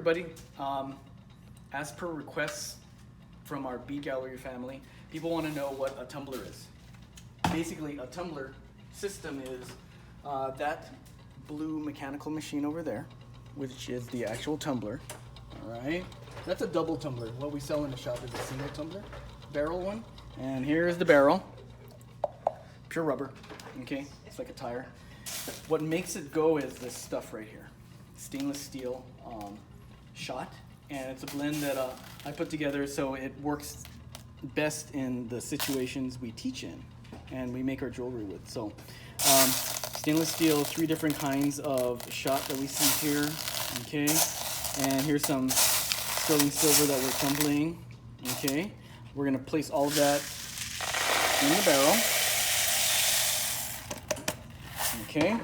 everybody. As per requests from our Bead Gallery family, people want to know what a tumbler is. Basically, a tumbler system is that blue mechanical machine over there, which is the actual tumbler. All right, that's a double tumbler. What we sell in the shop is a single tumbler, barrel one. And here is the barrel, pure rubber. Okay, it's like a tire. What makes it go is this stuff right here, stainless steel shot, and it's a blend that I put together so it works best in the situations we teach in and we make our jewelry with. So stainless steel, 3 different kinds of shot that we see here. Okay, and here's some sterling silver that we're tumbling. Okay, we're gonna place all of that in the barrel. Okay, I'm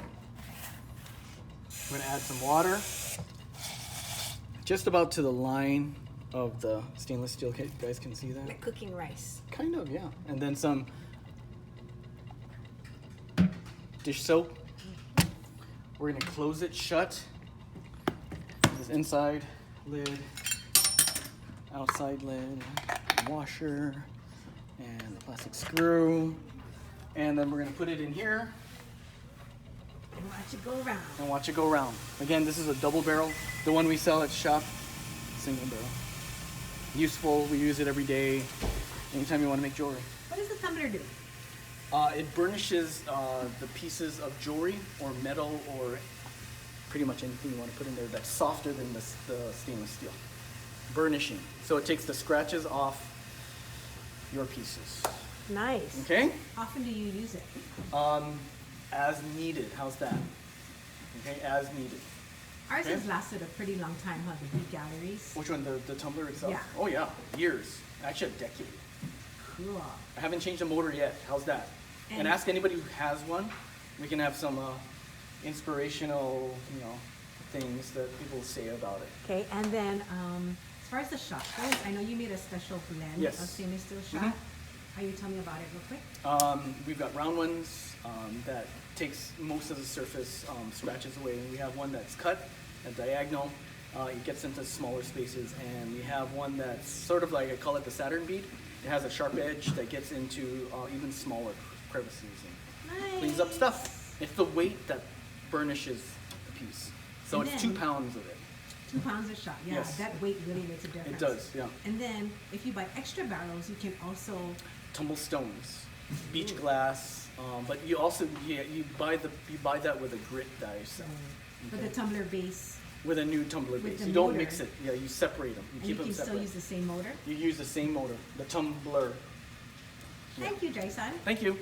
gonna add some water just about to the line of the stainless steel. Okay, you guys can see that? Like cooking rice. Kind of, yeah. And then some dish soap. We're gonna close it shut. This inside lid, outside lid, washer, and the plastic screw. And then we're gonna put it in here. And watch it go around. And watch it go around. Again, this is a double barrel. The one we sell at shop, single barrel. Useful, we use it every day, anytime you want to make jewelry. What does the tumbler do? It burnishes the pieces of jewelry or metal or pretty much anything you want to put in there that's softer than the stainless steel. Burnishing. So it takes the scratches off your pieces. Nice. Okay? How often do you use it? As needed. How's that? Okay, as needed. Ours Okay. has lasted a pretty long time, huh? The Bead Galleries. Which one? The tumbler itself? Yeah. Oh yeah, years. Actually a decade. Cool. I haven't changed the motor yet. How's that? And ask anybody who has one. We can have some inspirational, things that people say about it. Okay, and then as far as the shot goes, I know you made a special blend Yes. of stainless steel shot. How you tell me about it real quick? We've got round ones that takes most of the surface scratches away. And we have one that's cut at diagonal. It gets into smaller spaces. And we have one that's sort of like, I call it the Saturn bead. It has a sharp edge that gets into even smaller crevices and cleans up stuff. It's the weight that burnishes the piece. So And it's then- 2 pounds of it. 2 pounds a shot. Yeah, Yes. that weight really makes a difference. It does, yeah. And then if you buy extra barrels, you can also Tumble stones, beach glass, but you also you buy that with a grit dice with the tumbler base. with a new tumbler With base. the You don't motor. mix it. Yeah, you separate them. You And keep you them can separate. still use the same motor. You use the same motor, the tumbler. Thank you, Jason. Thank you.